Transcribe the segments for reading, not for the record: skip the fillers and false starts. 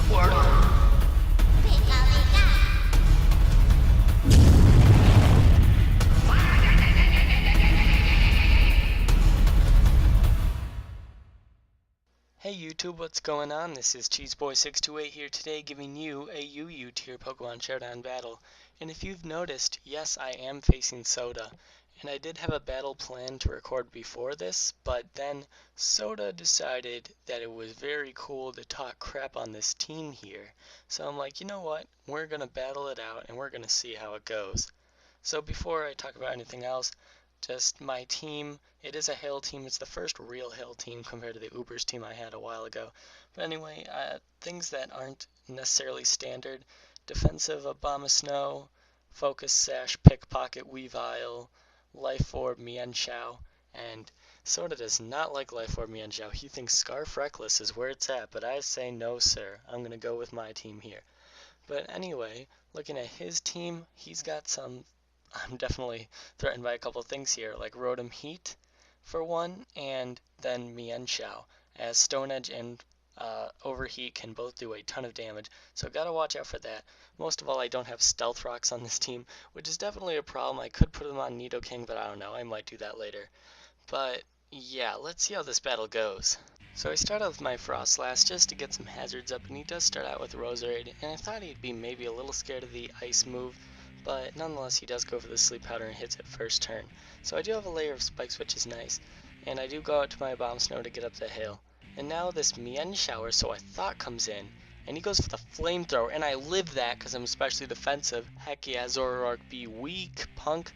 Hey YouTube, what's going on? This is Cheeseboy628 here today giving you a UU tier Pokemon Showdown battle. And if you've noticed, yes, I am facing Soda. And I did have a battle planned to record before this, but then Soda decided that it was very cool to talk crap on this team here. So I'm like, you know what? We're gonna battle it out and we're gonna see how it goes. So before I talk about anything else, just my team, it is a Hail team. It's the first real Hail team compared to the Ubers team I had a while ago. But anyway, things that aren't necessarily standard: defensive Abomasnow, Focus Sash, Pickpocket Weavile, Life Orb Mienshao, and Soda does not like Life Orb Mienshao. He thinks Scarf Reckless is where it's at, but I say no sir, I'm gonna go with my team here. But anyway, looking at his team, he's got some, I'm definitely threatened by a couple of things here, like Rotom-H for one, and then Mienshao, as Stone Edge and Overheat can both do a ton of damage, so gotta watch out for that. Most of all, I don't have Stealth Rocks on this team, which is definitely a problem. I could put them on Nidoking, but I don't know, I might do that later. But yeah, let's see how this battle goes. So I start out with my Frostlass just to get some hazards up, and he does start out with Roserade, and I thought he'd be maybe a little scared of the Ice move, but nonetheless he does go for the Sleep Powder and hits it first turn. So I do have a layer of spikes, which is nice, and I do go out to my Abomasnow to get up the hill. And now this Mienshao, so I thought, comes in, and he goes for the Flamethrower, and I live that because I'm especially defensive. Heck yeah, Zoroark, be weak, punk.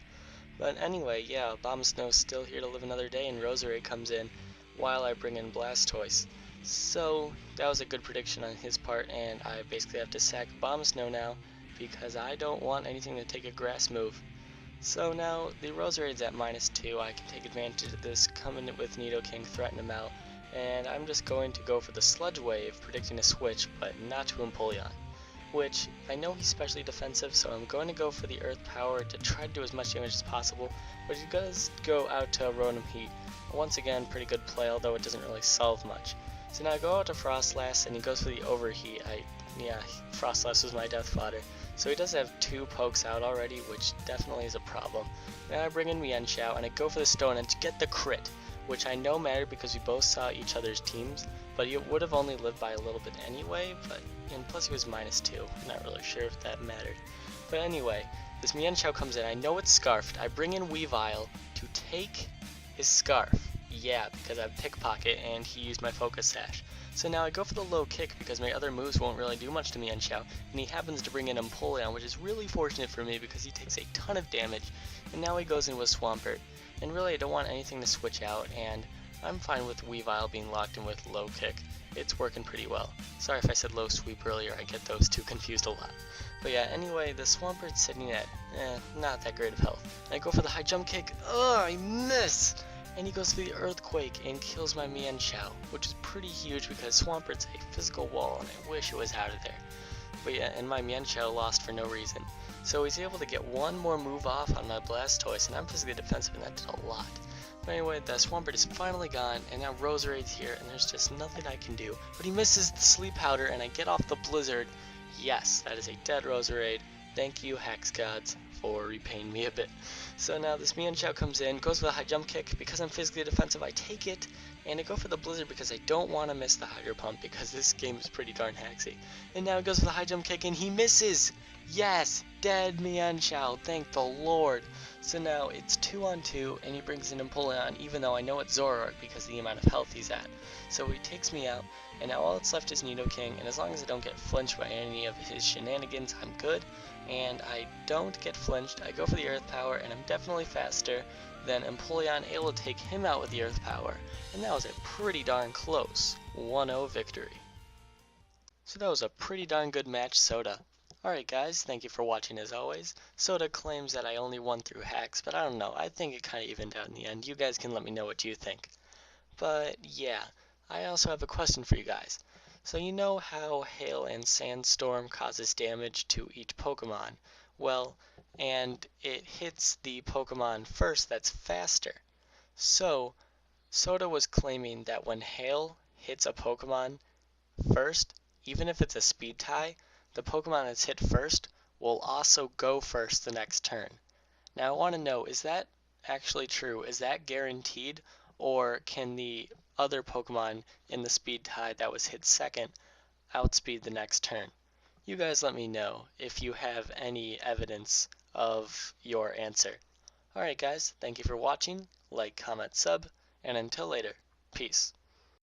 But anyway, yeah, Abomasnow's still here to live another day, and Roserade comes in while I bring in Blastoise. So that was a good prediction on his part, and I basically have to sack Abomasnow now, because I don't want anything to take a grass move. So now the Roserade's at -2, I can take advantage of this, come in with Nidoking, threaten him out, and I'm just going to go for the Sludge Wave, predicting a switch, but not to Empoleon. Which, I know he's specially defensive, so I'm going to go for the Earth Power to try to do as much damage as possible, but he does go out to Rotom-H. Once again, pretty good play, although it doesn't really solve much. So now I go out to Frostlass, and he goes for the Overheat. Frostlass was my death fodder. So he does have 2 pokes out already, which definitely is a problem. Then I bring in Mienshao, and I go for the Stone Edge to get the crit, which I know mattered because we both saw each other's teams, but he would have only lived by a little bit anyway, and plus he was -2. I'm not really sure if that mattered. But anyway, this Mienshao comes in, I know it's Scarfed, I bring in Weavile to take his Scarf. Yeah, because I have Pickpocket and he used my Focus Sash. So now I go for the low kick because my other moves won't really do much to Mienshao, and he happens to bring in Empoleon, which is really fortunate for me because he takes a ton of damage, and now he goes in with Swampert. And really I don't want anything to switch out, and I'm fine with Weavile being locked in with low kick. It's working pretty well. Sorry if I said low sweep earlier, I get those two confused a lot. But yeah, anyway, the Swampert's sitting at, not that great of health. And I go for the high jump kick, I miss! And he goes for the Earthquake and kills my Mienshao, which is pretty huge because Swampert's a physical wall and I wish it was out of there. But yeah, and my Mienshao lost for no reason. So he's able to get one more move off on my Blastoise, and I'm physically defensive, and that did a lot. But anyway, the Swampert is finally gone, and now Roserade's here, and there's just nothing I can do. But he misses the Sleep Powder, and I get off the Blizzard. Yes, that is a dead Roserade. Thank you, Hex Gods, for repaying me a bit. So now this Mienshao comes in, goes for the high jump kick. Because I'm physically defensive, I take it, and I go for the Blizzard because I don't want to miss the Hydro Pump because this game is pretty darn haxy. And now he goes for the high jump kick, and he misses! Yes! Dead Mienshao, thank the Lord! So now it's 2-on-2, and he brings in Empoleon, even though I know it's Zoroark because of the amount of health he's at. So he takes me out, and now all that's left is Nidoking, and as long as I don't get flinched by any of his shenanigans, I'm good. And I don't get flinched, I go for the Earth Power, and I'm definitely faster than Empoleon, able to take him out with the Earth Power. And that was a pretty darn close 1-0 victory. So that was a pretty darn good match, Soda. Alright guys, thank you for watching as always. Soda claims that I only won through hacks, but I don't know, I think it kinda evened out in the end. You guys can let me know what you think. But yeah, I also have a question for you guys. So you know how Hail and Sandstorm causes damage to each Pokemon? Well, and it hits the Pokemon first that's faster. So, Soda was claiming that when Hail hits a Pokemon first, even if it's a speed tie, the Pokemon that's hit first will also go first the next turn. Now I want to know, is that actually true? Is that guaranteed? Or can the other Pokemon in the speed tie that was hit second outspeed the next turn? You guys let me know if you have any evidence of your answer. Alright guys, thank you for watching, like, comment, sub, and until later, peace.